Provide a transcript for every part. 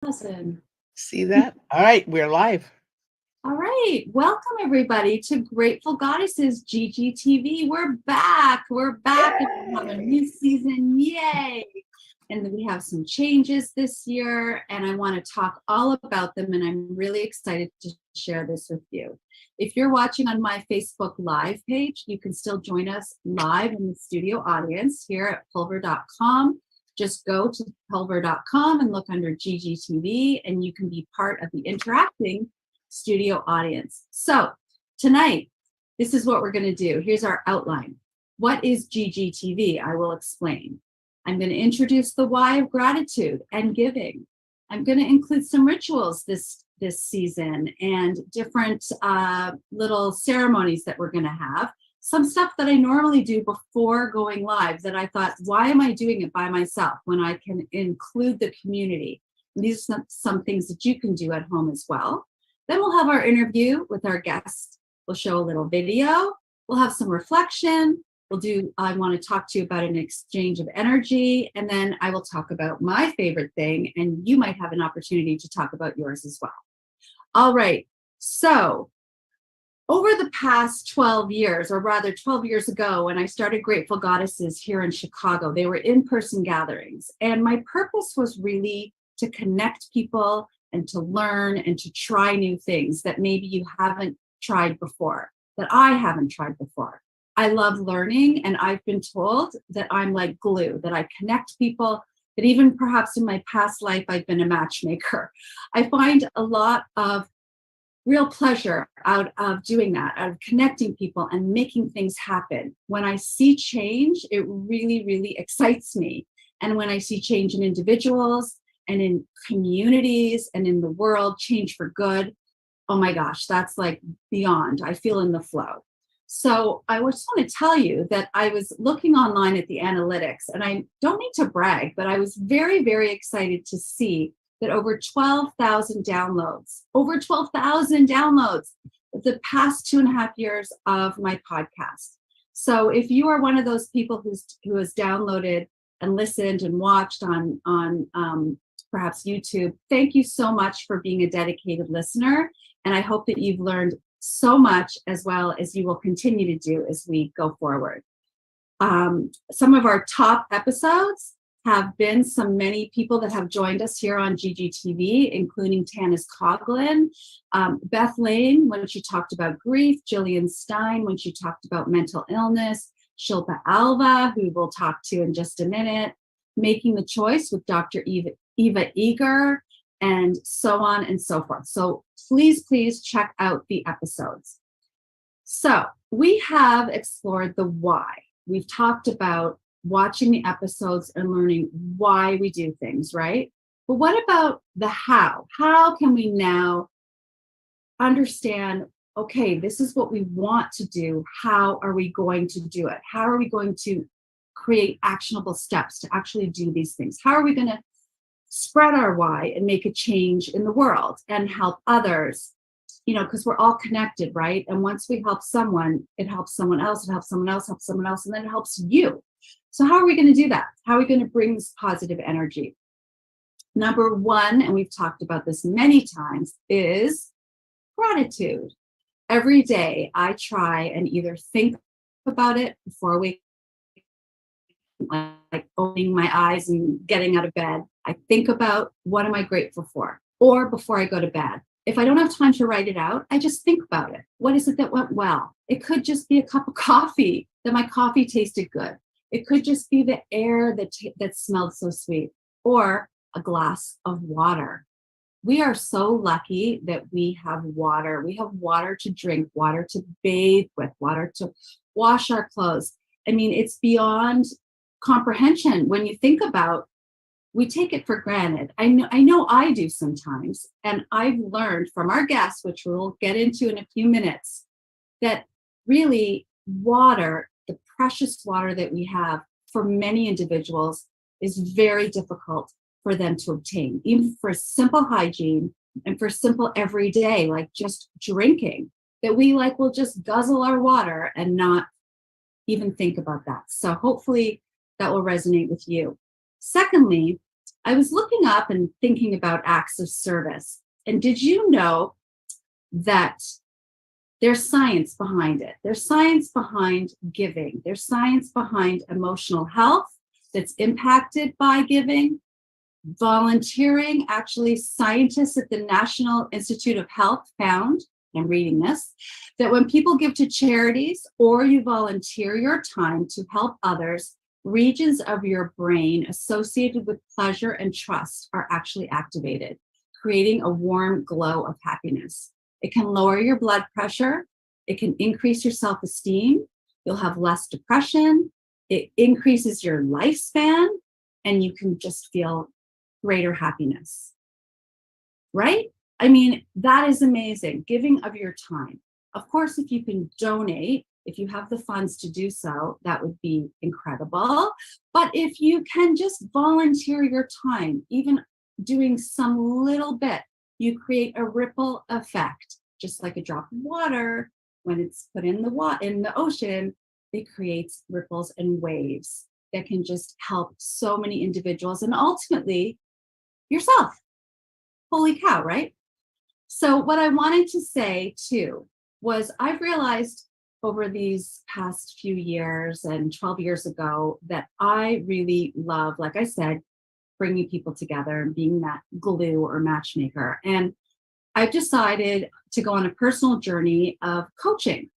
Listen. See that? All right, we're live. All right. Welcome, everybody, to Grateful Goddesses GGTV. We're back. We're back and we have a Yay! new season. Yay. And we have some changes this year, and I want to talk all about them. And I'm really excited to share this with you. If you're watching on my Facebook Live page, you can still join us live in the studio audience here at pulver.com. Just go to pulver.com and look under GGTV, and you can be part of the interacting studio audience. So tonight, this is what we're going to do. Here's our outline. What is GGTV? I will explain. I'm going to introduce the why of gratitude and giving. I'm going to include some rituals this season and different little ceremonies that we're going to have. Some stuff that I normally do before going live that I thought, why am I doing it by myself when I can include the community? And these are some things that you can do at home as well. Then we'll have our interview with our guest. We'll show a little video. We'll have some reflection. I want to talk to you about an exchange of energy. And then I will talk about my favorite thing. And you might have an opportunity to talk about yours as well. All right. So over the past 12 years, or rather 12 years ago, when I started Grateful Goddesses here in Chicago, they were in-person gatherings. And my purpose was really to connect people and to learn and to try new things that maybe you haven't tried before, that I haven't tried before. I love learning, and I've been told that I'm like glue, that I connect people, that even perhaps in my past life, I've been a matchmaker. I find a lot of real pleasure out of doing that, out of connecting people and making things happen. When I see change, it really, really excites me. And when I see change in individuals and in communities and in the world, change for good, oh my gosh, that's like beyond. I feel in the flow. So I just want to tell you that I was looking online at the analytics, and I don't need to brag, but I was very, very excited to see that over 12,000 downloads, the past 2.5 years of my podcast. So if you are one of those people who has downloaded and listened and watched on perhaps YouTube, thank you so much for being a dedicated listener. And I hope that you've learned so much, as well as you will continue to do as we go forward. Some of our top episodes have been many people that have joined us here on GGTV, including Tanis Coughlin, Beth Lane when she talked about grief, Jillian Stein when she talked about mental illness, Shilpa Alva, who we'll talk to in just a minute, Making the Choice with Dr. Eva Eager, and so on and so forth. So please check out the episodes. So we have explored the why. We've talked about watching the episodes and learning why we do things, right? But what about the how? How can we now understand, okay, this is what we want to do. How are we going to do it? How are we going to create actionable steps to actually do these things? How are we going to spread our why and make a change in the world and help others? Because we're all connected, right? And once we help someone, it helps someone else, it helps someone else, helps someone else, and then it helps you. So how are we going to do that? How are we going to bring this positive energy? Number one, and we've talked about this many times, is gratitude. Every day I try and either think about it before we, like opening my eyes and getting out of bed. I think about what am I grateful for? Or before I go to bed. If I don't have time to write it out, I just think about it. What is it that went well? It could just be a cup of coffee, that my coffee tasted good. It could just be the air that smelled so sweet, or a glass of water. We are so lucky that we have water. We have water to drink, water to bathe with, water to wash our clothes. I mean, it's beyond comprehension when you think about. We take it for granted. I know I do sometimes. And I've learned from our guests, which we'll get into in a few minutes, that really water, the precious water that we have for many individuals, is very difficult for them to obtain, even for simple hygiene and for simple everyday, like just drinking, that we will just guzzle our water and not even think about that. So hopefully that will resonate with you. Secondly, I was looking up and thinking about acts of service. And did you know that there's science behind it? There's science behind giving. There's science behind emotional health that's impacted by giving. Volunteering, actually, scientists at the National Institute of Health found, I'm reading this, that when people give to charities or you volunteer your time to help others, regions of your brain associated with pleasure and trust are actually activated, creating a warm glow of happiness. It can lower your blood pressure. It can increase your self-esteem. You'll have less depression. It increases your lifespan, and you can just feel greater happiness, right? I mean, that is amazing. Giving of your time. Of course, if you can donate, if you have the funds to do so, that would be incredible. But if you can just volunteer your time, even doing some little bit, you create a ripple effect, just like a drop of water. When it's put in the ocean, it creates ripples and waves that can just help so many individuals and ultimately yourself. Holy cow, right? So what I wanted to say too was I've realized over these past few years and 12 years ago that I really love, like I said, bringing people together and being that glue or matchmaker. And I've decided to go on a personal journey of coaching.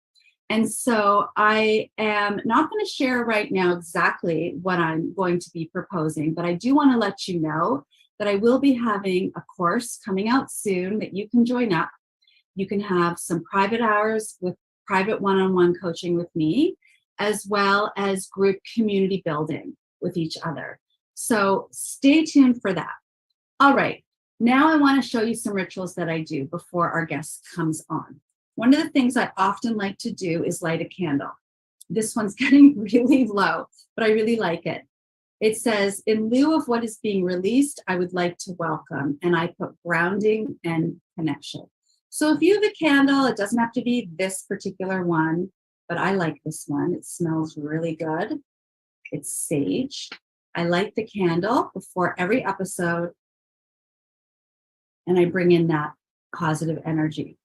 And so I am not going to share right now exactly what I'm going to be proposing, but I do want to let you know that I will be having a course coming out soon that you can join up. You can have some private hours with private one-on-one coaching with me, as well as group community building with each other. So stay tuned for that. All right, now I want to show you some rituals that I do before our guest comes on. One of the things I often like to do is light a candle. This one's getting really low, but I really like it. It says, in lieu of what is being released, I would like to welcome, and I put grounding and connection. So if you have a candle, it doesn't have to be this particular one, but I like this one. It smells really good. It's sage. I light the candle before every episode, and I bring in that positive energy.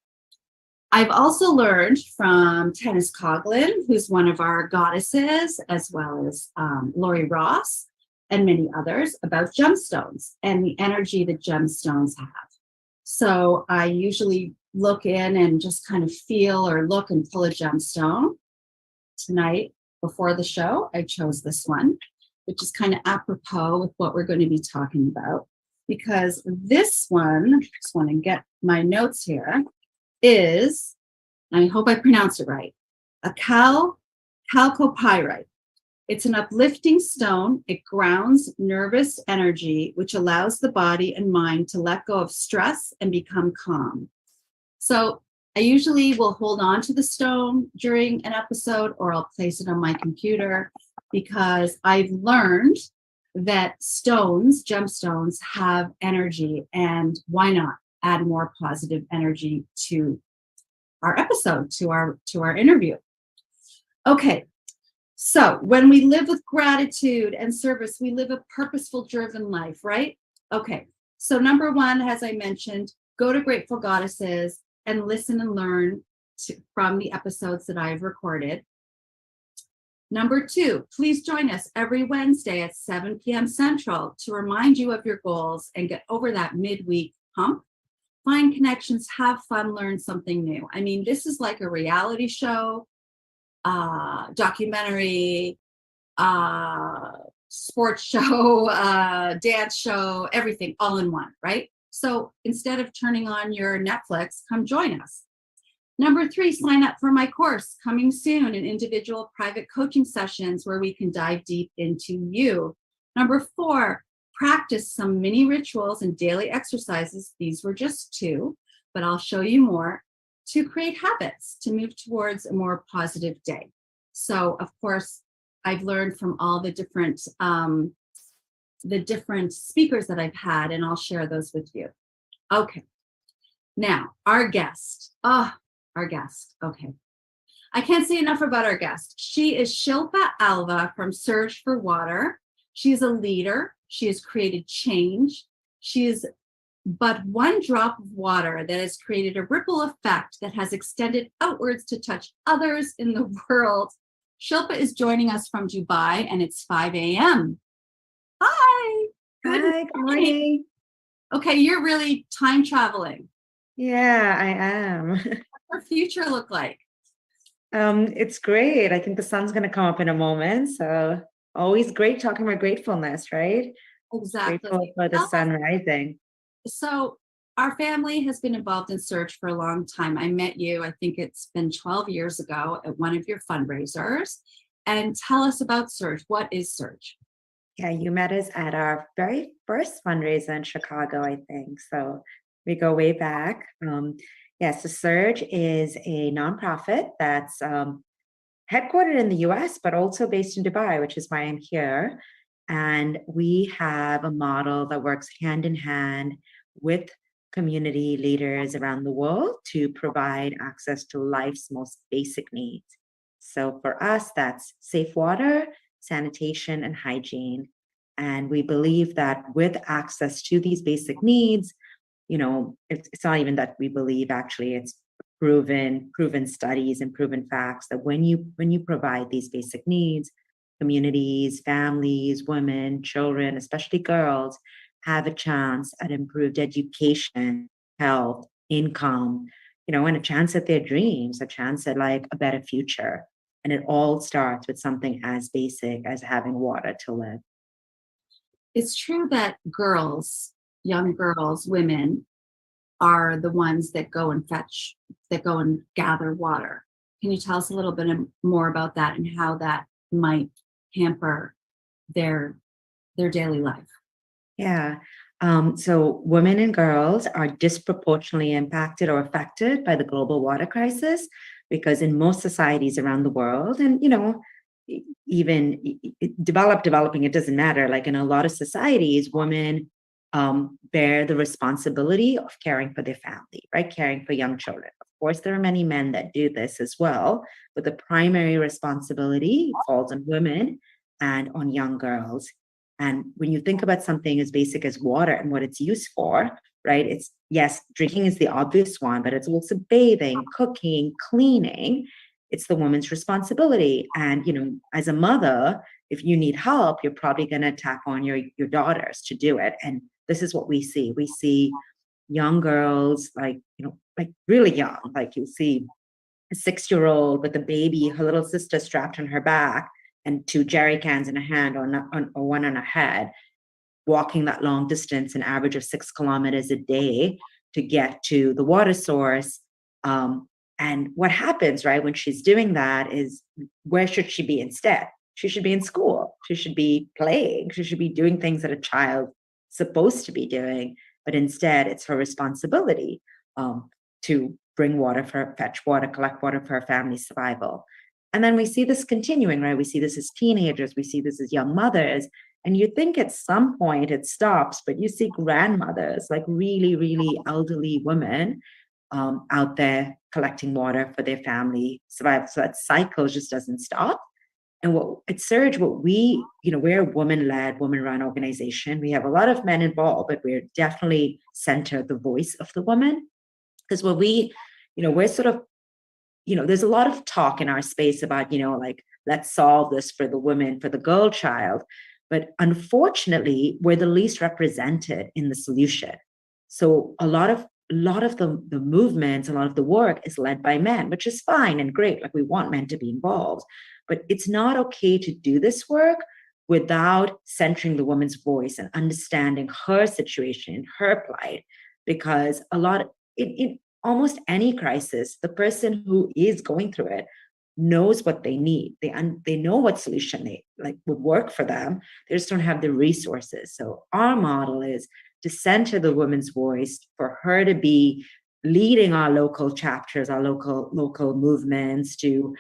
I've also learned from Tennis Coughlin, who's one of our goddesses, as well as Lori Ross and many others, about gemstones and the energy that gemstones have. So I usually look in and just kind of feel or look and pull a gemstone. Tonight, before the show, I chose this one, which is kind of apropos with what we're going to be talking about, because this one, I just want to get my notes here, is, I hope I pronounced it right, a chalcopyrite. It's an uplifting stone. It grounds nervous energy, which allows the body and mind to let go of stress and become calm. So I usually will hold on to the stone during an episode, or I'll place it on my computer, because I've learned that stones, gemstones, have energy, and why not add more positive energy to our episode, to our interview. Okay, so when we live with gratitude and service, we live a purposeful, driven life, right? Okay, so number one, as I mentioned, go to Grateful Goddesses and listen and learn from the episodes that I've recorded. Number two, please join us every Wednesday at 7 p.m. Central to remind you of your goals and get over that midweek hump. Find connections, have fun, learn something new. I mean, this is like a reality show, documentary, sports show, dance show, everything all in one, right? So instead of turning on your Netflix, come join us. Number three, sign up for my course coming soon, in individual private coaching sessions where we can dive deep into you. Number four, practice some mini rituals and daily exercises. These were just two, but I'll show you more, to create habits to move towards a more positive day. So of course, I've learned from all the different speakers that I've had, and I'll share those with you. Okay, now our guest. Okay. I can't say enough about our guest. She is Shilpa Alva from Surge for Water. She's a leader, She has created change. She is but one drop of water that has created a ripple effect that has extended outwards to touch others in the world. Shilpa is joining us from Dubai, and it's 5 a.m. Hi. Hi, good morning. Okay, you're really time traveling. Yeah, I am. What's our future look like? It's great. I think the sun's going to come up in a moment. So always great talking about gratefulness, right? Exactly. Grateful for the sun rising. So our family has been involved in Surge for a long time. I met you, I think it's been 12 years ago at one of your fundraisers. And tell us about Surge. What is Surge? Yeah, you met us at our very first fundraiser in Chicago, I think. So we go way back. Yes, the Surge is a nonprofit that's headquartered in the US, but also based in Dubai, which is why I'm here. And we have a model that works hand in hand with community leaders around the world to provide access to life's most basic needs. So for us, that's safe water, sanitation, and hygiene. And we believe that with access to these basic needs, it's not even that we believe, actually, it's proven studies and proven facts that when you provide these basic needs, communities, families, women, children, especially girls, have a chance at improved education, health, income, and a chance at their dreams, a chance at like a better future. And it all starts with something as basic as having water to live. It's true that girls, young girls, women, are the ones that go and gather water. Can you tell us a little bit more about that and how that might hamper their daily life? Yeah. So women and girls are disproportionately impacted or affected by the global water crisis because in most societies around the world, and even developing, it doesn't matter. Like in a lot of societies, women bear the responsibility of caring for their family, right? Caring for young children. Of course, there are many men that do this as well, but the primary responsibility falls on women and on young girls. And when you think about something as basic as water and what it's used for, right? It's, yes, drinking is the obvious one, but it's also bathing, cooking, cleaning. It's the woman's responsibility. And, as a mother, if you need help, you're probably going to tap on your daughters to do it. And this is what we see. We see young girls, like really young, like you see a 6-year-old with a baby, her little sister strapped on her back, and 2 jerry cans in her hand or one on her head, walking that long distance, an average of 6 kilometers a day to get to the water source. And what happens, right, when she's doing that is, where should she be instead? She should be in school. She should be playing. She should be doing things that a child supposed to be doing. But instead, it's her responsibility to bring water, fetch water, collect water for her family's survival. And then we see this continuing, right? We see this as teenagers. We see this as young mothers. And you think at some point it stops, but you see grandmothers, like really, really elderly women out there collecting water for their family survival. So that cycle just doesn't stop. And at Surge, we're a woman-led, woman-run organization. We have a lot of men involved, but we're definitely center the voice of the woman. Because we're sort of, there's a lot of talk in our space about, like, let's solve this for the women, for the girl child. But unfortunately, we're the least represented in the solution. So a lot of the movements, a lot of the work is led by men, which is fine and great. Like, we want men to be involved. But it's not okay to do this work without centering the woman's voice and understanding her situation, her plight. Because in almost any crisis, the person who is going through it knows what they need. They know what solution they would work for them. They just don't have the resources. So our model is to center the woman's voice, for her to be leading our local chapters, our local movements, to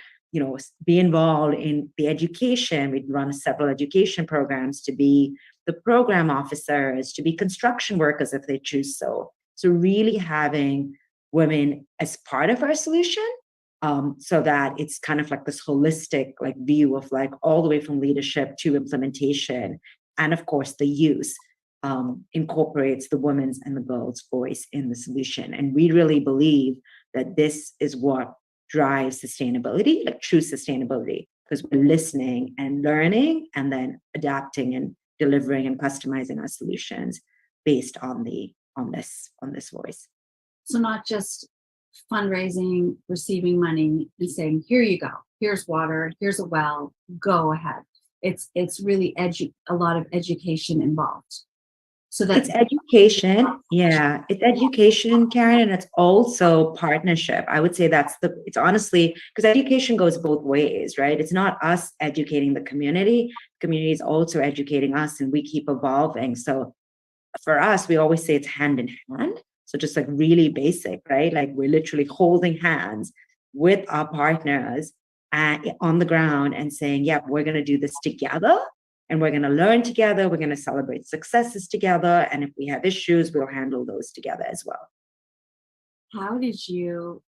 be involved in the education. We run several education programs, to be the program officers, to be construction workers if they choose so. So really having women as part of our solution, so that it's kind of like this holistic view of all the way from leadership to implementation and of course the use incorporates the women's and the girls' voice in the solution. And we really believe that this is what drives sustainability, like true sustainability, because we're listening and learning and then adapting and delivering and customizing our solutions based on this voice. So not just fundraising, receiving money and saying, here you go, here's water, here's a well, go ahead. It's really a lot of education involved. So that's It's education. Yeah, it's education, Karen, and it's also partnership. I would say it's honestly, because education goes both ways, right? It's not us educating the community is also educating us, and we keep evolving. So for us, we always say it's hand in hand. So just like really basic, right? Like we're literally holding hands with our partners on the ground and saying, yep, we're going to do this together. And we're going to learn together. We're going to celebrate successes together. And if we have issues, we'll handle those together as well. How did you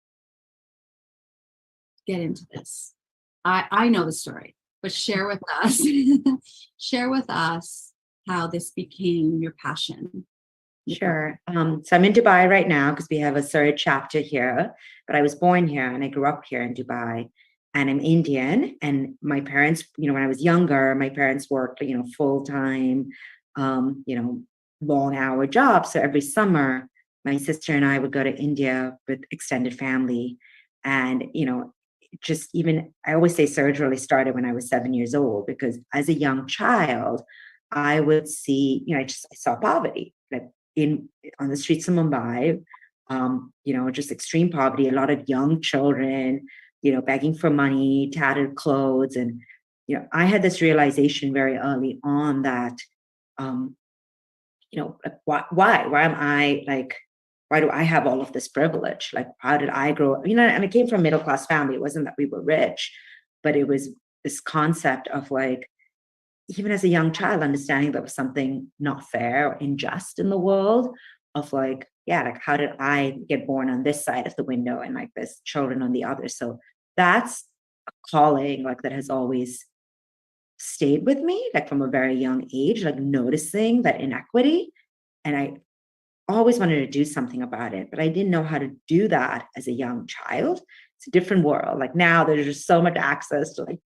get into this? I know the story, but share with us, share with us how this became your passion. Sure. So I'm in Dubai right now because we have a third chapter here, but I was born here and I grew up here in Dubai. And I'm Indian, and my parents, when I was younger, my parents worked, full time, long hour jobs. So every summer, my sister and I would go to India with extended family. And, I always say surge really started when I was 7 years old, because as a young child, I would see, I saw poverty, like on the streets of Mumbai, just extreme poverty, a lot of young children, begging for money, tattered clothes. And, I had this realization very early on that, why am I like, why do I have all of this privilege? Like, how did I grow up? And I came from a middle-class family. It wasn't that we were rich, but it was this concept of like, even as a young child, understanding there was something not fair or unjust in the world of like, how did I get born on this side of the window and like there's children on the other? So that's a calling like that has always stayed with me, like from a very young age, like noticing that inequity. And I always wanted to do something about it, but I didn't know how to do that as a young child. It's a different world. Like now there's just so much access to like,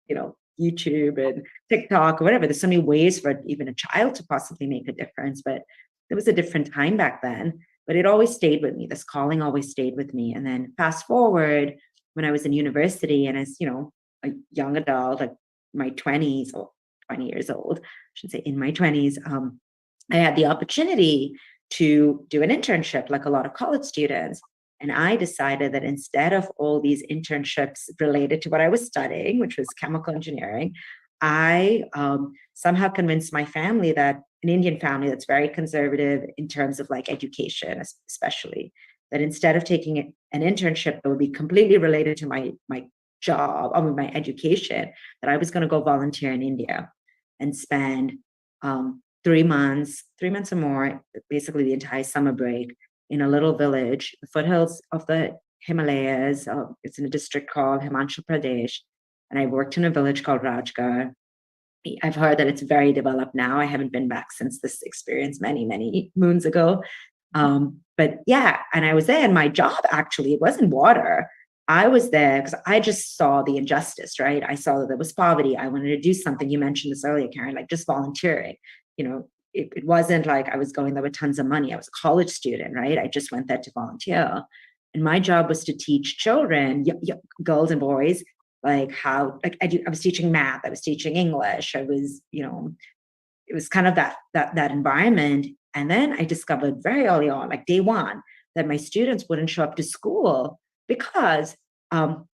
YouTube and TikTok or whatever. There's so many ways for even a child to possibly make a difference, but it was a different time back then. But it always stayed with me. This calling always stayed with me. And then fast forward when I was in university and as, a young adult, like my 20s or 20 years old, I should say in my 20s, I had the opportunity to do an internship like a lot of college students. And I decided that instead of all these internships related to what I was studying, which was chemical engineering, I somehow convinced my family, that an Indian family that's very conservative in terms of like education, especially, that instead of taking an internship that would be completely related to my job, my education, that I was going to go volunteer in India and spend 3 months or more, basically the entire summer break in a little village, the foothills of the Himalayas. It's in a district called Himachal Pradesh. And I worked in a village called Rajgarh. I've heard that it's very developed now. I haven't been back since this experience many, many moons ago. But yeah, and I was there, and my job actually, it wasn't water. I was there because I just saw the injustice, right? I saw that there was poverty. I wanted to do something. You mentioned this earlier, Karen, like just volunteering. It wasn't like I was going there with tons of money. I was a college student, right? I just went there to volunteer. And my job was to teach children, girls and boys, like how, like I was teaching math, I was teaching English. I was, it was kind of that environment. And then I discovered very early on, like day one, that my students wouldn't show up to school because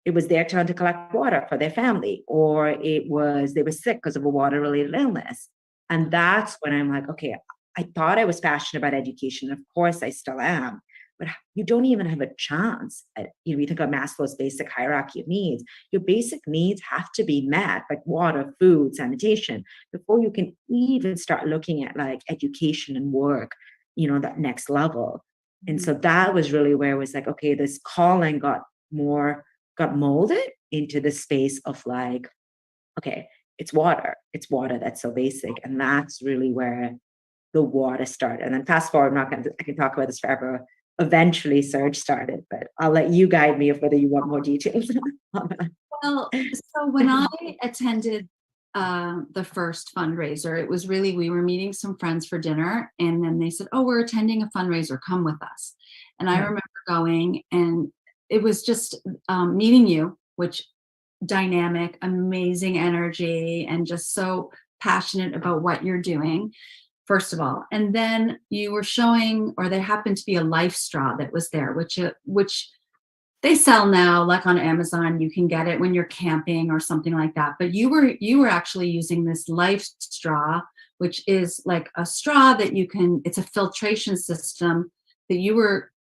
it was their turn to collect water for their family, or they were sick because of a water-related illness. And that's when I'm like, okay, I thought I was passionate about education. Of course, I still am. But you don't even have a chance. You think of Maslow's basic hierarchy of needs. Your basic needs have to be met, like water, food, sanitation, before you can even start looking at like education and work, that next level. And so that was really where it was like, okay, this calling got molded into the space of like, okay, it's water. It's water that's so basic. And that's really where the water started. And then fast forward, I can talk about this forever. Eventually Surge started, but I'll let you guide me if whether you want more details. Well, so when I attended the first fundraiser, it was really, we were meeting some friends for dinner, and then they said, oh, we're attending a fundraiser, come with us. And I remember going, and it was just meeting you, which dynamic, amazing energy, and just so passionate about what you're doing, first of all. And then you were showing, or there happened to be a life straw that was there, which they sell now, like on Amazon. You can get it when you're camping or something like that. But you were actually using this life straw, which is like a straw that you can, it's a filtration system that you were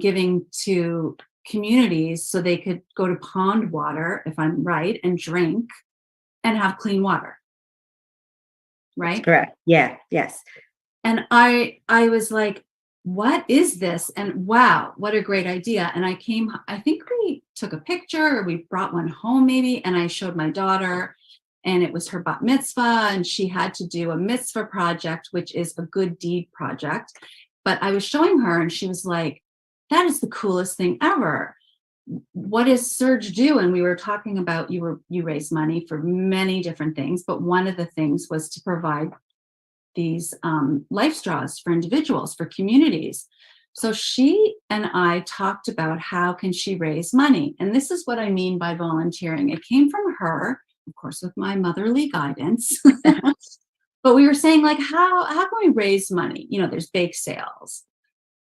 giving to communities so they could go to pond water, if I'm right, and drink and have clean water. Right? Correct. Yeah. Yes. And I was like, what is this? And wow, what a great idea. And I think we took a picture, or we brought one home maybe, and I showed my daughter, and it was her bat mitzvah, and she had to do a mitzvah project, which is a good deed project. But I was showing her, and she was like, that is the coolest thing ever. What does Surge do? And we were talking about, you raise money for many different things, but one of the things was to provide these life straws for individuals, for communities. So she and I talked about how can she raise money. And this is what I mean by volunteering. It came from her, of course, with my motherly guidance. But we were saying, like, how can we raise money? You know, there's bake sales,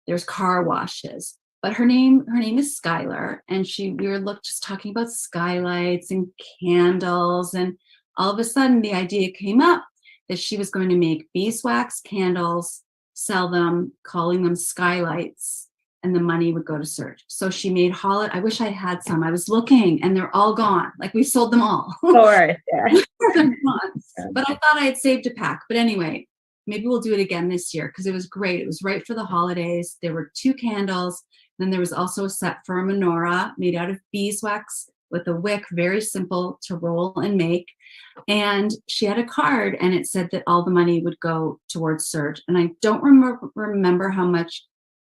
there's car washes. But her name is Skylar, and we were just talking about skylights and candles, and all of a sudden the idea came up that she was going to make beeswax candles, sell them, calling them skylights, and the money would go to Surge. So she made I wish I had some. I was looking, and they're all gone. Like, we sold them all. Of course. Yeah. They're gone. But I thought I had saved a pack. But anyway, maybe we'll do it again this year, because it was great. It was right for the holidays. There were 2 candles. Then there was also a set for a menorah made out of beeswax with a wick, very simple to roll and make. And she had a card, and it said that all the money would go towards Surge. And I don't remember how much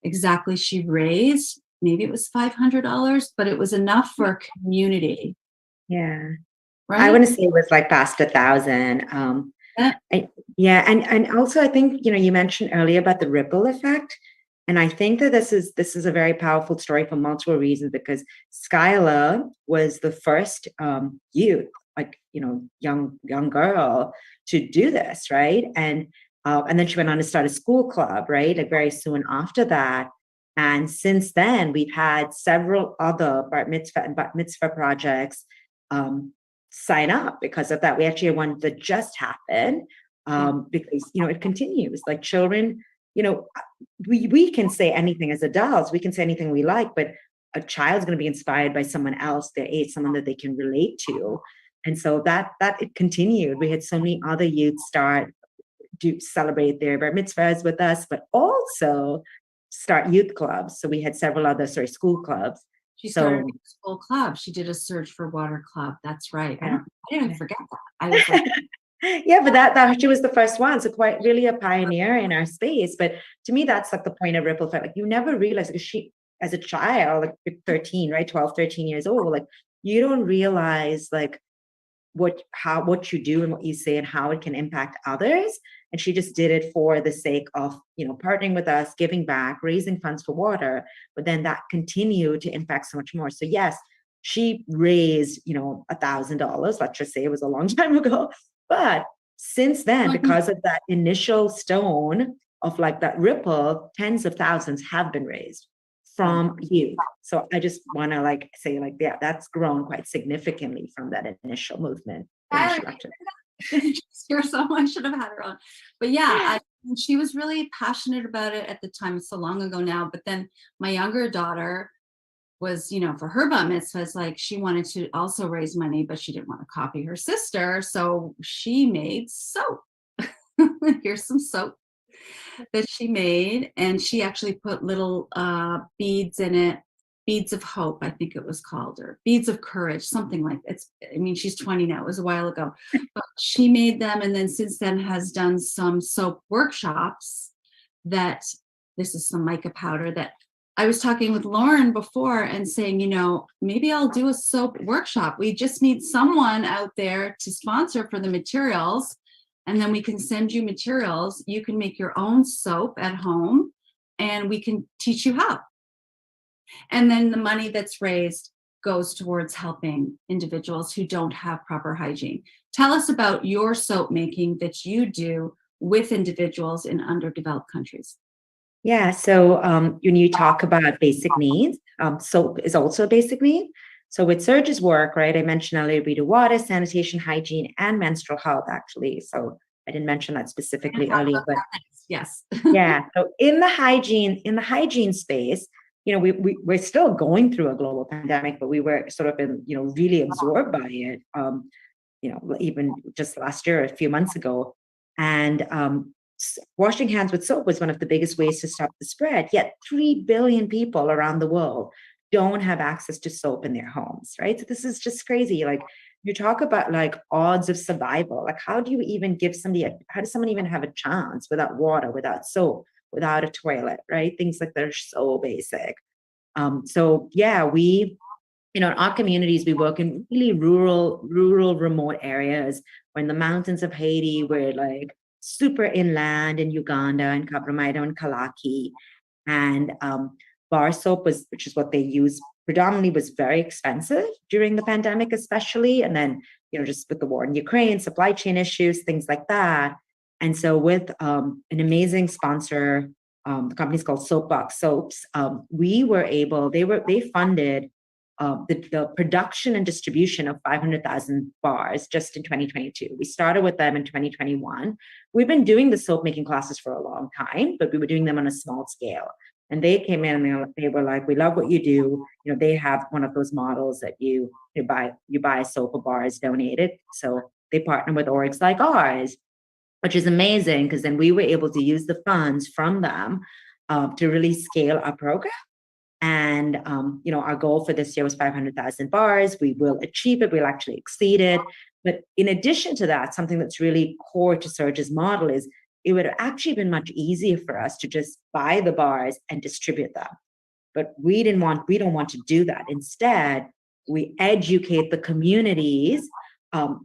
exactly she raised. Maybe it was $500, but it was enough for a community. Yeah. Right? I want to say it was like past 1,000. Yeah. And also I think, you mentioned earlier about the ripple effect. And I think that this is a very powerful story for multiple reasons, because Skylar was the first youth, like, young girl to do this, right? And then she went on to start a school club, right? Like very soon after that. And since then, we've had several other bar mitzvah and bat mitzvah projects sign up because of that. We actually had one that just happened because, it continues. Like, children, we can say anything as adults, we can say anything we like, but a child's going to be inspired by someone else their age, someone that they can relate to. And so that it continued. We had so many other youth celebrate their bar mitzvahs with us, but also start youth clubs. So we had several other school clubs. She started a school club. She did a Surge for Water club. That's right. Yeah. I didn't forget that. I was like, yeah, but that she was the first one, so quite really a pioneer in our space. But to me, that's like the point of ripple effect. Like, you never realize, because she, as a child, like 13, right, 12, 13 years old, like, you don't realize like what you do and what you say and how it can impact others. And she just did it for the sake of, partnering with us, giving back, raising funds for water. But then that continued to impact so much more. So yes, she raised, $1,000. Let's just say it was a long time ago. But since then, because of that initial stone of like that ripple, tens of thousands have been raised from you. So I just want to say yeah, that's grown quite significantly from that initial movement. You're so I should have had her on. But yeah, she was really passionate about it at the time. It's so long ago now. But then my younger daughter was, for her bat mitzvahs, like, she wanted to also raise money, but she didn't want to copy her sister. So she made soap. Here's some soap that she made. And she actually put little beads in it Beads of Hope, I think it was called, or Beads of Courage, something like that. I mean, she's 20 now. It was a while ago. But she made them, and then since then has done some soap workshops. That this is some mica powder that I was talking with Lauren before and saying, maybe I'll do a soap workshop. We just need someone out there to sponsor for the materials, and then we can send you materials. You can make your own soap at home, and we can teach you how. And then the money that's raised goes towards helping individuals who don't have proper hygiene. Tell us about your soap making that you do with individuals in underdeveloped countries. Yeah. So when you talk about basic needs, soap is also a basic need. So with Surge's work, right, I mentioned earlier, we do water, sanitation, hygiene, and menstrual health, actually. So I didn't mention that specifically earlier, but yes. yeah. So in the hygiene space, we're still going through a global pandemic, but we were sort of really absorbed by it. Even just last year, a few months ago, and washing hands with soap was one of the biggest ways to stop the spread. Yet 3 billion people around the world don't have access to soap in their homes, right? So this is just crazy. Like, you talk about like odds of survival. Like, how do you even how does someone even have a chance without water, without soap, without a toilet, right? Things like that are so basic. So yeah, in our communities, we work in really rural, remote areas. We're in the mountains of Haiti. We're like super inland in Uganda and Cabramatta and Kalaki. And bar soap which is what they use predominantly, was very expensive during the pandemic, especially. And then, just with the war in Ukraine, supply chain issues, things like that. And so with an amazing sponsor, the company's called Soapbox Soaps, they funded the production and distribution of 500,000 bars just in 2022. We started with them in 2021. We've been doing the soap making classes for a long time, but we were doing them on a small scale. And they came in and they were like, "We love what you do." They have one of those models that you buy a soap, a bar is donated. So they partner with orgs like ours, which is amazing, because then we were able to use the funds from them to really scale our program. And, our goal for this year was 500,000 bars. We will achieve it. We'll actually exceed it. But in addition to that, something that's really core to Surge's model is it would have actually been much easier for us to just buy the bars and distribute them. But we don't want to do that. Instead, we educate the communities,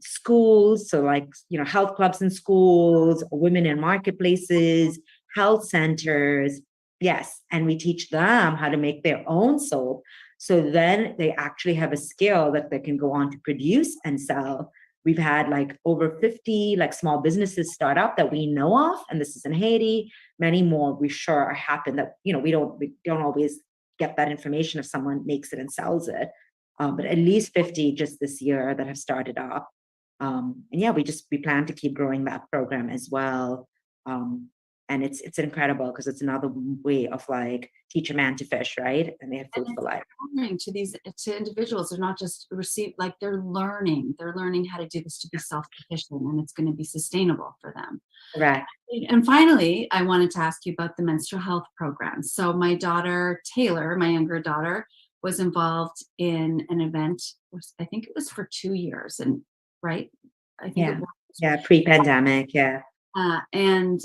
schools, so like, health clubs in schools, women in marketplaces, health centers. Yes. And we teach them how to make their own soap. So then they actually have a skill that they can go on to produce and sell. We've had like over 50 like small businesses start up that we know of, and this is in Haiti. Many more we sure are happen that we don't always get that information if someone makes it and sells it, but at least 50 just this year that have started up. And yeah, we plan to keep growing that program as well. And it's incredible because it's another way of like teach a man to fish, right? And they have food for life. To individuals, they're not just they're learning how to do this to be self-sufficient, and it's going to be sustainable for them. Right. And finally, I wanted to ask you about the menstrual health program. So my daughter, Taylor, my younger daughter, was involved in an event, I think it was for 2 years, and right? I think Yeah. it was. Yeah, pre-pandemic, yeah. And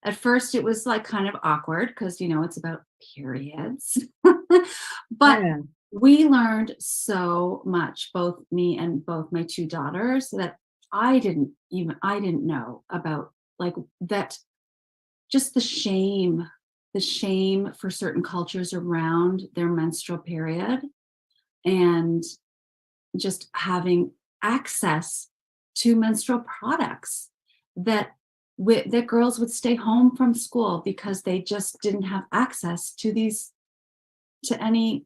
at first it was like kind of awkward because, it's about periods. But Yeah. we learned so much, both me and both my two daughters, that I didn't know about, like, that, just the shame for certain cultures around their menstrual period, and just having access to menstrual products, that girls would stay home from school because they just didn't have access to any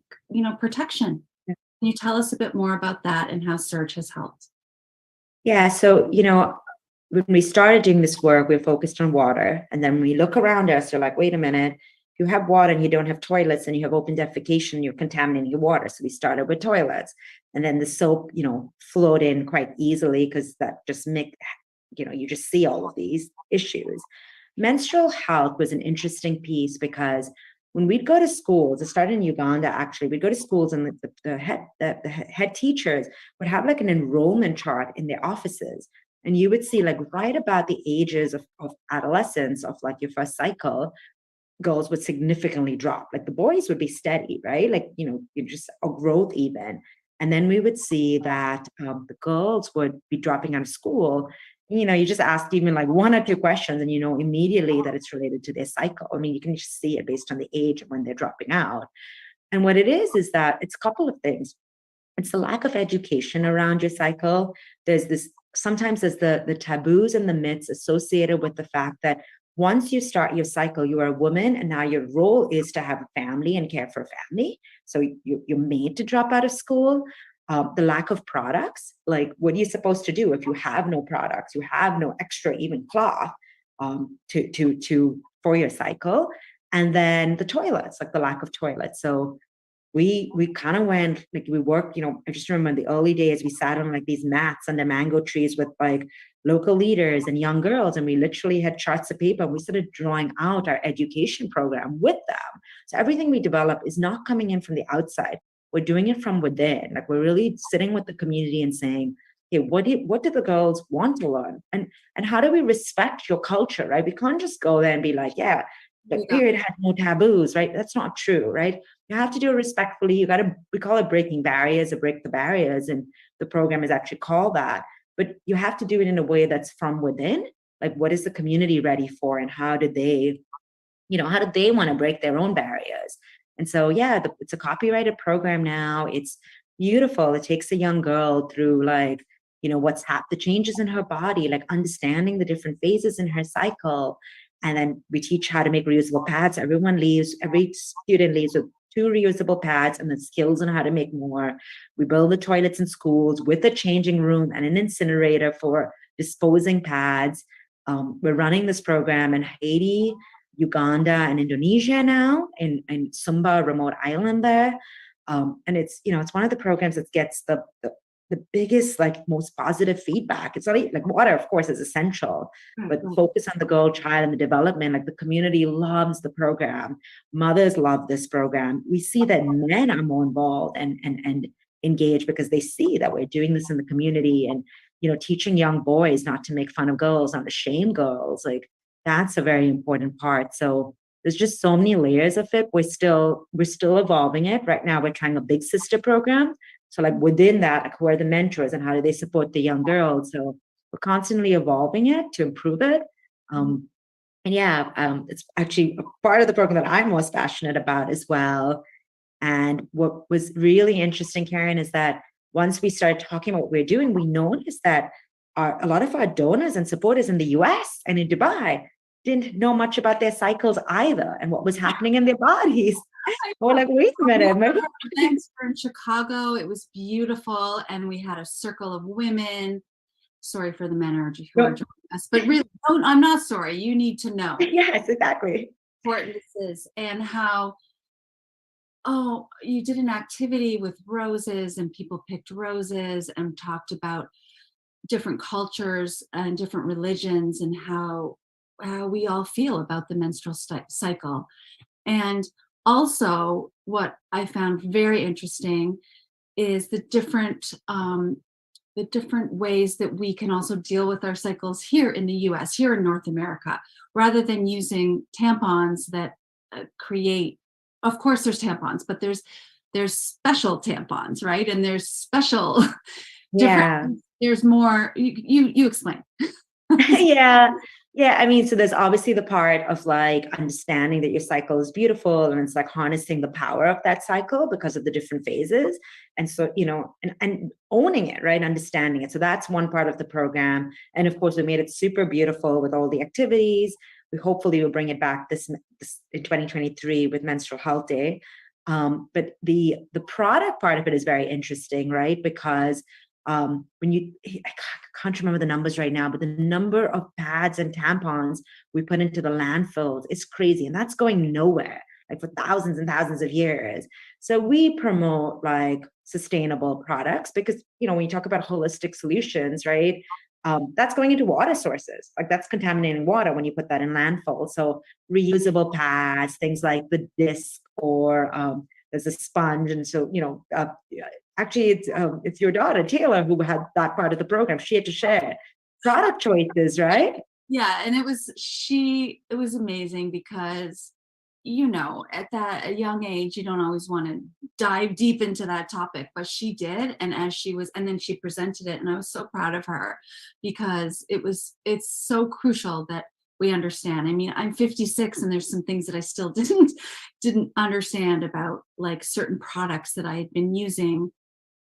protection. Yeah. Can you tell us a bit more about that and how Surge has helped? Yeah. So, when we started doing this work, we focused on water. And then when we look around us, they're like, wait a minute, if you have water and you don't have toilets and you have open defecation, you're contaminating your water. So we started with toilets. And then the soap, flowed in quite easily because that just you just see all of these issues. Menstrual health was an interesting piece because when we'd go to schools, it started in Uganda actually, we'd go to schools and the head teachers would have like an enrollment chart in their offices. And you would see like right about the ages of adolescence, of like your first cycle, girls would significantly drop. Like the boys would be steady, right? Like, you just a growth even. And then we would see that the girls would be dropping out of school. You just ask even like one or two questions and you know immediately that it's related to their cycle. I mean, you can just see it based on the age of when they're dropping out. And what it is that it's a couple of things. It's the lack of education around your cycle. Sometimes there's the taboos and the myths associated with the fact that once you start your cycle, you are a woman, and now your role is to have a family and care for a family. So you're made to drop out of school. The lack of products, like what are you supposed to do if you have no products, you have no extra even cloth for your cycle, and then the toilets, like the lack of toilets. So we kind of went like we worked, I just remember in the early days we sat on like these mats under mango trees with like local leaders and young girls, and we literally had charts of paper and we started drawing out our education program with them. So everything we develop is not coming in from the outside, we're doing it from within. Like we're really sitting with the community and saying, hey, what do the girls want to learn, and how do we respect your culture, right? We can't just go there and be like, yeah, the period has no taboos, right? That's not true, right? You have to do it respectfully. We call it breaking barriers or break the barriers. And the program is actually called that. But you have to do it in a way that's from within. Like, what is the community ready for? And how do they want to break their own barriers? And so, yeah, it's a copyrighted program now. It's beautiful. It takes a young girl through like, what's the changes in her body, like understanding the different phases in her cycle. And then we teach how to make reusable pads. Every student leaves with 2 reusable pads and the skills on how to make more. We build the toilets in schools with a changing room and an incinerator for disposing pads. We're running this program in Haiti, Uganda, and Indonesia now, in Sumba, a remote island there. And it's one of the programs that gets the biggest, like most positive feedback. It's not like water, of course, is essential, but focus on the girl child and the development. Like the community loves the program. Mothers love this program. We see that men are more involved and engaged because they see that we're doing this in the community, and teaching young boys not to make fun of girls, not to shame girls. Like that's a very important part. So there's just so many layers of it. We're still evolving it. Right now, we're trying a big sister program. So like within that, like who are the mentors and how do they support the young girls? So we're constantly evolving it to improve it. It's actually a part of the program that I'm most passionate about as well. And what was really interesting, Karen, is that once we started talking about what we're doing, we noticed that a lot of our donors and supporters in the US and in Dubai didn't know much about their cycles either and what was happening in their bodies. We're like, wait a minute. Maybe Thanks. We're in Chicago. It was beautiful. And we had a circle of women. Sorry for the men who are joining us, but really, I'm not sorry. You need to know. Yes, exactly. How important this is, and how, you did an activity with roses and people picked roses and talked about different cultures and different religions and how we all feel about the menstrual cycle. And also, what I found very interesting is the different ways that we can also deal with our cycles here in the US, here in North America, rather than using tampons that create, of course there's tampons, but there's special tampons, right? And there's special different, there's more, you explain. Yeah. I mean, so there's obviously the part of like understanding that your cycle is beautiful and it's like harnessing the power of that cycle because of the different phases. And so, and owning it, right? Understanding it. So that's one part of the program. And of course, we made it super beautiful with all the activities. We hopefully will bring it back this in 2023 with Menstrual Health Day. But the product part of it is very interesting, right? Because I can't remember the numbers right now, but the number of pads and tampons we put into the landfills is crazy. And that's going nowhere, like for thousands and thousands of years. So we promote like sustainable products because, when you talk about holistic solutions, right? that's going into water sources. Like that's contaminating water when you put that in landfill. So reusable pads, things like the disc, or there's a sponge. And so, actually it's your daughter, Taylor, who had that part of the program. She had to share product choices, right? Yeah, and it was amazing because, at that young age, you don't always want to dive deep into that topic, but she did. And and then she presented it, and I was so proud of her because it's so crucial that we understand. I mean, I'm 56 and there's some things that I still didn't understand about, like, certain products that I had been using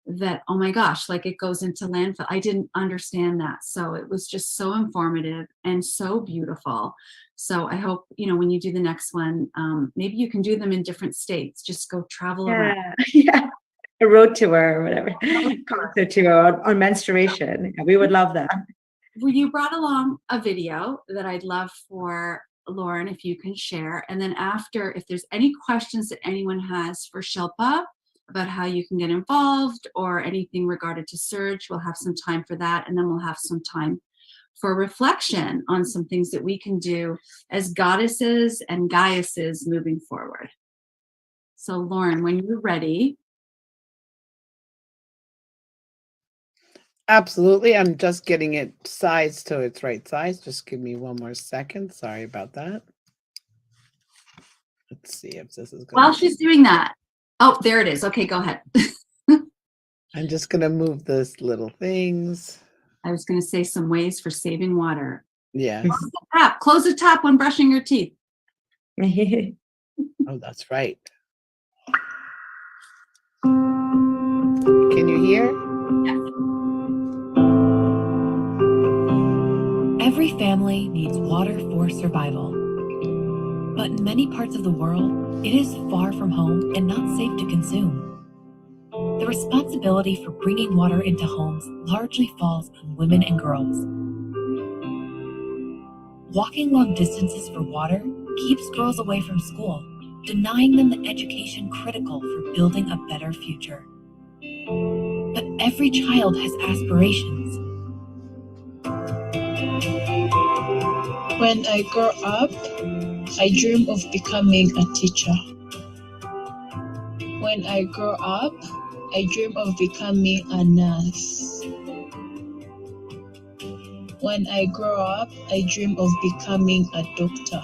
that, oh my gosh, like, it goes into landfill. I didn't understand that. So it was just so informative and so beautiful. So I hope, when you do the next one, maybe you can do them in different states. Just go travel around. Yeah. A road tour or whatever, concert tour on menstruation. Yeah, we would love that. Well, you brought along a video that I'd love for Lauren, if you can share. And then after, if there's any questions that anyone has for Shilpa about how you can get involved or anything regarded to Surge, we'll have some time for that. And then we'll have some time for reflection on some things that we can do as goddesses and Gaiases moving forward. So Lauren, when you're ready. Absolutely. I'm just getting it sized to its right size. Just give me one more second. Sorry about that. Let's see if this is going. While she's doing that. Oh, there it is. Okay, go ahead. I'm just going to move this little things. I was going to say some ways for saving water. Yes. Close the tap when brushing your teeth. Oh, that's right. Can you hear? Yes. Every family needs water for survival. But in many parts of the world, it is far from home and not safe to consume. The responsibility for bringing water into homes largely falls on women and girls. Walking long distances for water keeps girls away from school, denying them the education critical for building a better future. But every child has aspirations. When I grow up, I dream of becoming a teacher. When I grow up, I dream of becoming a nurse. When I grow up, I dream of becoming a doctor.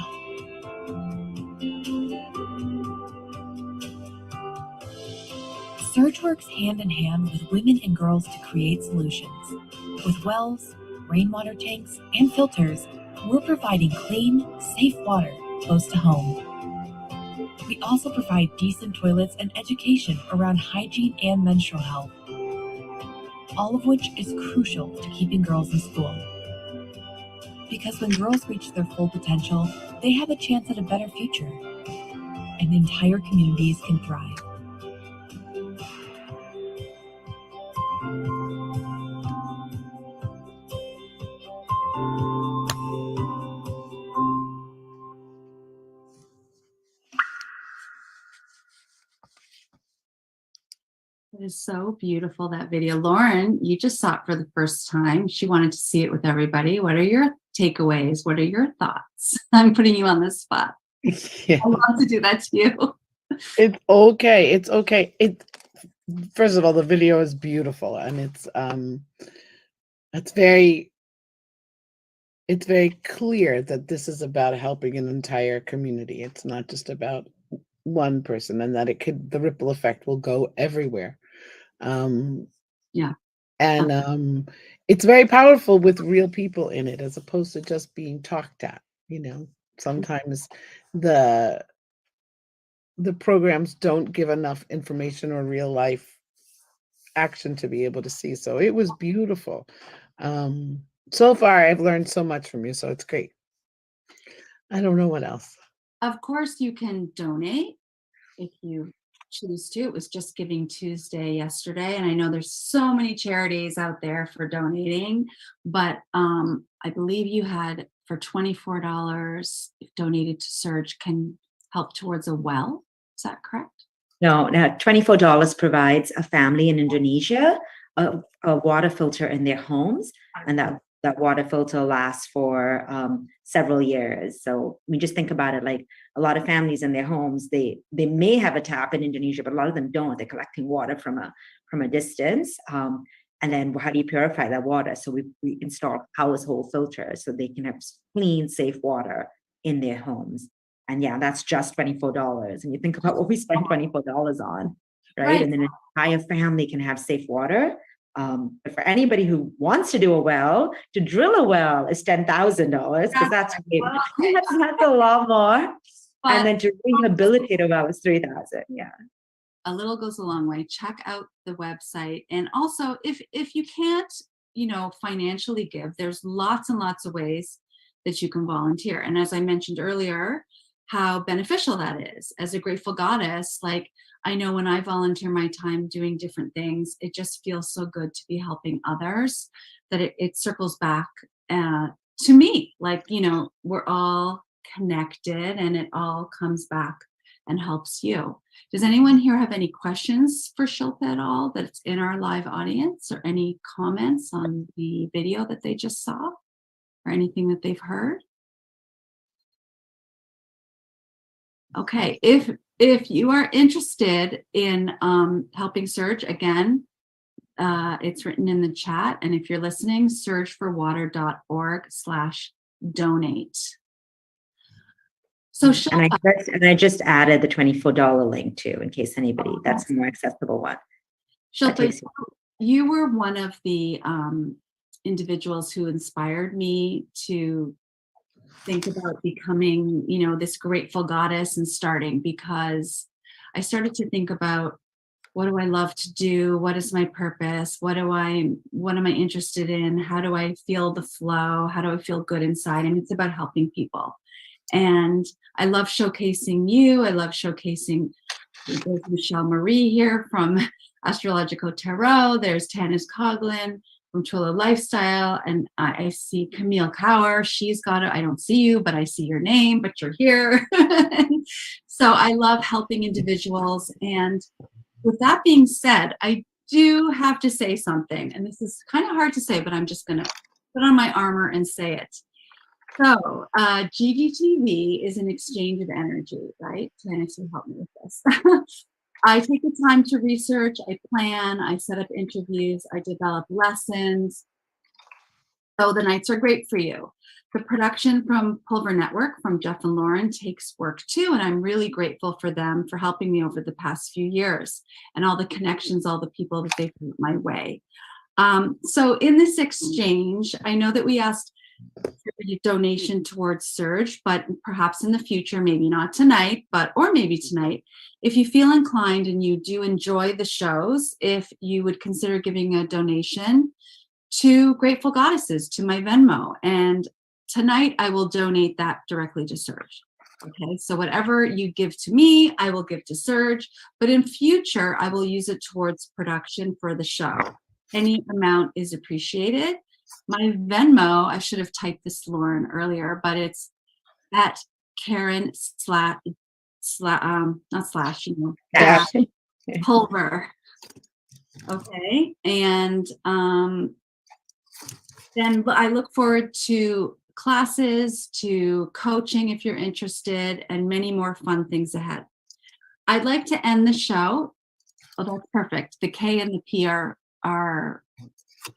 Surge works hand in hand with women and girls to create solutions. With wells, rainwater tanks, and filters, we're providing clean, safe water close to home. We also provide decent toilets and education around hygiene and menstrual health, all of which is crucial to keeping girls in school. Because when girls reach their full potential, they have a chance at a better future, and entire communities can thrive. It is so beautiful, that video. Lauren, you just saw it for the first time. She wanted to see it with everybody. What are your takeaways? What are your thoughts? I'm putting you on the spot. Yeah. I love to do that to you. It's okay. It's okay. First of all, the video is beautiful, and it's very clear that this is about helping an entire community. It's not just about one person, and that the ripple effect will go everywhere. Yeah. And it's very powerful with real people in it, as opposed to just being talked at. Sometimes the programs don't give enough information or real life action to be able to see. So it was beautiful. So far, I've learned so much from you, so it's great. I don't know what else. Of course, you can donate if you choose to. It was Just Giving Tuesday yesterday, and I know there's so many charities out there for donating, but I believe you had, for $24, if donated to Surge, can help towards a well. Is that correct? No, $24 provides a family in Indonesia a water filter in their homes, and that that water filter lasts for several years. So we just think about it, like a lot of families in their homes, they may have a tap in Indonesia, but a lot of them don't. They're collecting water from a distance. And then how do you purify that water? So we install household filters so they can have clean, safe water in their homes. And yeah, that's just $24. And you think about what we spend $24 on, right? Right. And then an entire family can have safe water. But for anybody who wants to do a well, to drill a well is $10,000 because that's a lot more. But And then to rehabilitate a well is $3,000. Yeah. a little goes a long way. Check out the website. And also, if you can't, financially give, there's lots and lots of ways that you can volunteer. And as I mentioned earlier, how beneficial that is. As a grateful goddess, like, I know when I volunteer my time doing different things, it just feels so good to be helping others that it circles back to me. Like, we're all connected and it all comes back and helps you. Does anyone here have any questions for Shilpa at all that's in our live audience, or any comments on the video that they just saw, or anything that they've heard? Okay, if you are interested in helping Surge, again, it's written in the chat. And if you're listening, surgeforwater.org/donate. So Shilpa, And I just added the $24 link too, in case anybody, that's a more accessible one. Shilpa, you were one of the individuals who inspired me to think about becoming, this grateful goddess and starting, because I started to think about, what do I love to do? What is my purpose? What am I interested in? How do I feel the flow? How do I feel good inside? And it's about helping people. And I love showcasing you. I love showcasing, there's Michelle Marie here from Astrological Tarot. There's Tanis Coughlin from Chula Lifestyle. And I see Camille Cower. She's got it. I don't see you, but I see your name, but you're here. So I love helping individuals. And with that being said, I do have to say something. And this is kind of hard to say, but I'm just going to put on my armor and say it. So GGTV is an exchange of energy, right? Tanis will help me with this. I take the time to research, I plan, I set up interviews, I develop lessons. So the nights are great for you. The production from Pulver Network, from Jeff and Lauren, takes work too, and I'm really grateful for them for helping me over the past few years, and all the connections, all the people that they've put my way. So in this exchange, I know that we asked donation towards Surge, but perhaps in the future, maybe not tonight, or maybe tonight, if you feel inclined and you do enjoy the shows, if you would consider giving a donation to Grateful Goddesses, to my Venmo. And tonight I will donate that directly to Surge. Okay, so whatever you give to me, I will give to Surge, but in future, I will use it towards production for the show. Any amount is appreciated. My Venmo, I should have typed this, Lauren, earlier, but it's at Karen Pulver. Okay, and then I look forward to classes, to coaching if you're interested, and many more fun things ahead. I'd like to end the show. Oh, that's perfect. The K and the P are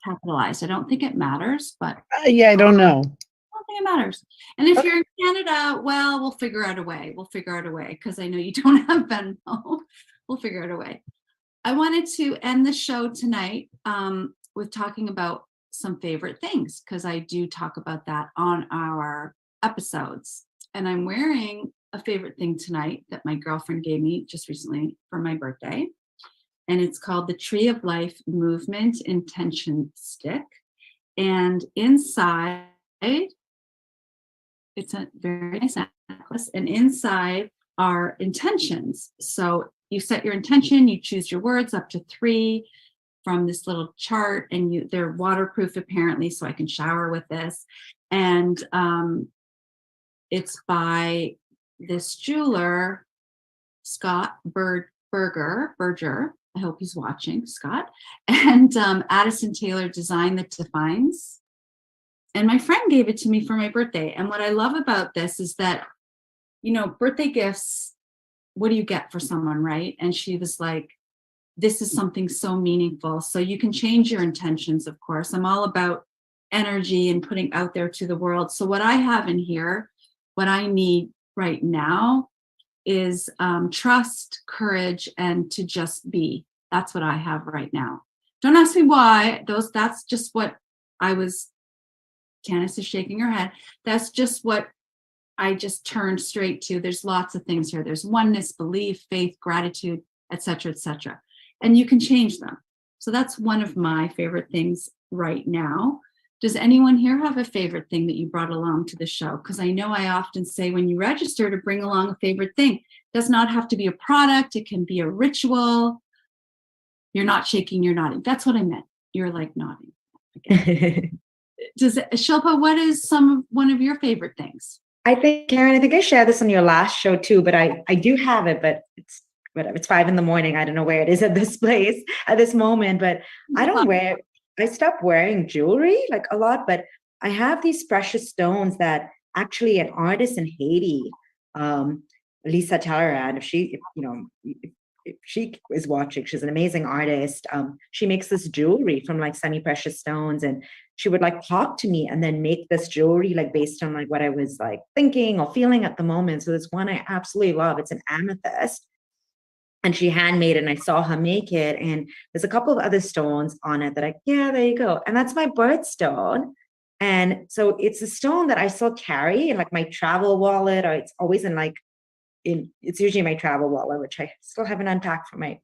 capitalized. I don't think it matters, but yeah, I don't know. I don't think it matters. And if you're in Canada, well, we'll figure out a way. We'll figure out a way, because I know you don't have Venmo. We'll figure out a way. I wanted to end the show tonight with talking about some favorite things, because I do talk about that on our episodes. And I'm wearing a favorite thing tonight that my girlfriend gave me just recently for my birthday. And it's called the Tree of Life Movement Intention Stick. And inside, it's a very nice necklace. And inside are intentions. So you set your intention, you choose your words up to 3 from this little chart, and they're waterproof apparently, so I can shower with this. And it's by this jeweler, Scott Berger. I hope he's watching, Scott. And Addison Taylor Design That Defines. And my friend gave it to me for my birthday. And what I love about this is that, birthday gifts, what do you get for someone, right? And she was like, this is something so meaningful. So you can change your intentions, of course. I'm all about energy and putting out there to the world. So what I have in here, what I need right now is trust, courage, and to just be. That's what I have right now. Don't ask me why. That's just what I was. Janice is shaking her head. That's just what I just turned straight to. There's lots of things here. There's oneness, belief, faith, gratitude, etc., etc. And you can change them. So that's one of my favorite things right now. Does anyone here have a favorite thing that you brought along to the show? Because I know I often say when you register to bring along a favorite thing. It does not have to be a product. It can be a ritual. You're not shaking, you're nodding. That's what I meant. You're like nodding. Okay. Shilpa, what is one of your favorite things? I think, Karen, I shared this on your last show too, but I do have it, but it's whatever. It's 5 a.m. I don't know where it is at this place at this moment, but I stopped wearing jewelry like a lot, but I have these precious stones that actually an artist in Haiti, Lisa Talleyrand, if she is watching, she's an amazing artist. She makes this jewelry from like semi-precious stones, and she would like talk to me and then make this jewelry like based on like what I was like thinking or feeling at the moment. So there's one I absolutely love. It's an amethyst, and she handmade it, and I saw her make it. And there's a couple of other stones on it that there you go. And that's my birthstone. And so it's a stone that I still carry in like my travel wallet, or it's always it's usually my travel wallet, which I still haven't unpacked for my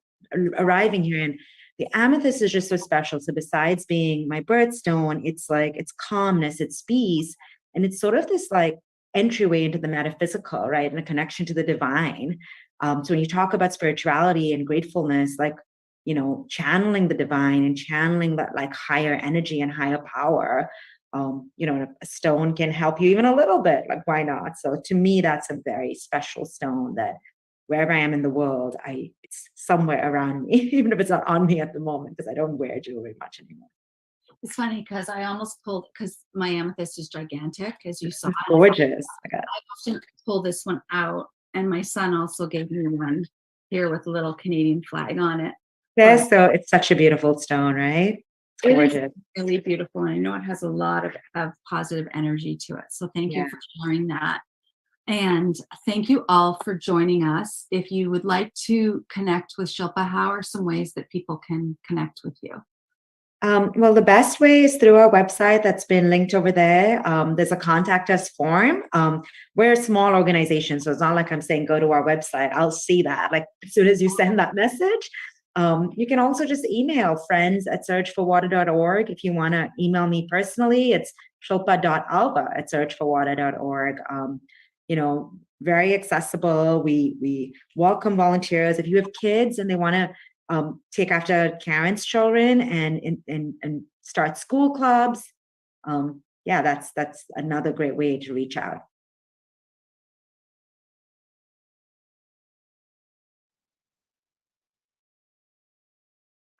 arriving here. And the amethyst is just so special. So besides being my birthstone, it's like, it's calmness, it's peace. And it's sort of this like entryway into the metaphysical, right? And a connection to the divine. So when you talk about spirituality and gratefulness, like, channeling the divine and channeling that like higher energy and higher power, a stone can help you even a little bit, like why not? So to me, that's a very special stone that wherever I am in the world, it's somewhere around me, even if it's not on me at the moment, because I don't wear jewelry much anymore. It's funny because I almost pulled, because my amethyst is gigantic, as you saw. It's gorgeous. I often pull this one out, and my son also gave me one here with a little Canadian flag on it. Yeah, so it's such a beautiful stone, right? It's gorgeous. It is really beautiful, and I know it has a lot of positive energy to it. So thank you for sharing that. And thank you all for joining us. If you would like to connect with Shilpa, how are some ways that people can connect with you? Well, the best way is through our website that's been linked over there. There's a contact us form. We're a small organization, so it's not like I'm saying go to our website. I'll see that like as soon as you send that message. You can also just email friends@searchforwater.org. If you want to email me personally, it's shilpa.alba@searchforwater.org. Very accessible. We welcome volunteers. If you have kids and they want to take after Karen's children and start school clubs, that's another great way to reach out.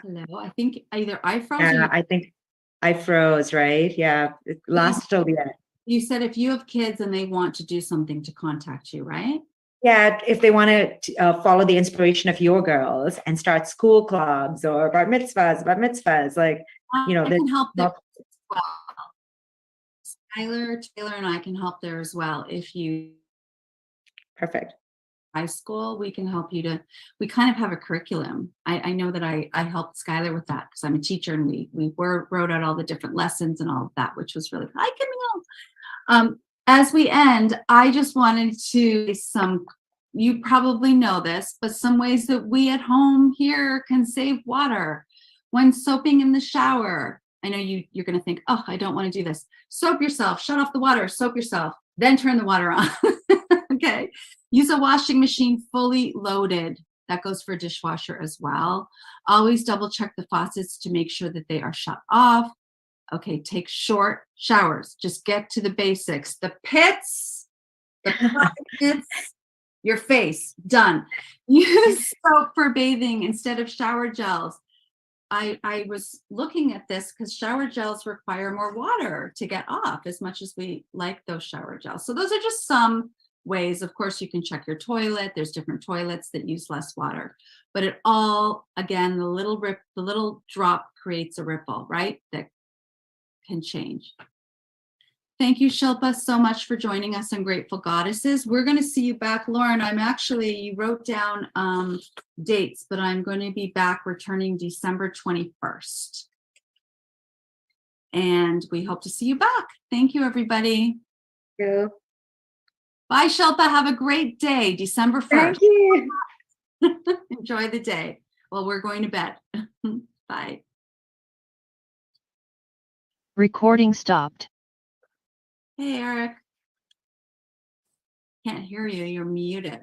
Hello, I think either I froze. I think I froze, right? Yeah, it lasted till the end. You said if you have kids and they want to do something to contact you, right? Yeah, if they want to follow the inspiration of your girls and start school clubs or bar mitzvahs, like, I can help there as well. Taylor and I can help there as well. If you perfect. High school, we can help you we kind of have a curriculum. I know that I helped Skylar with that because I'm a teacher, and we wrote out all the different lessons and all of that, which was really fun. I can help. As we end, I just wanted to you probably know this, but some ways that we at home here can save water. When soaping in the shower, I know you're going to think, oh, I don't want to do this. Soap yourself, shut off the water, soap yourself, then turn the water on. Okay. Use a washing machine fully loaded. That goes for a dishwasher as well. Always double check the faucets to make sure that they are shut off. Okay, take short showers. Just get to the basics. The pits, your face, done. Use soap for bathing instead of shower gels. I was looking at this because shower gels require more water to get off, as much as we like those shower gels. So those are just some ways. Of course, you can check your toilet. There's different toilets that use less water, but it all, again, the little drop creates a ripple, right? That can change. Thank you, Shilpa, so much for joining us on Grateful Goddesses. We're going to see you back, Lauren. You wrote down dates, but I'm going to be back returning December 21st. And we hope to see you back. Thank you, everybody. Thank you. Bye, Shilpa. Have a great day, December 1st. Thank you. Enjoy the day. Well, we're going to bed. Bye. Recording stopped. Hey, Eric. Can't hear you. You're muted.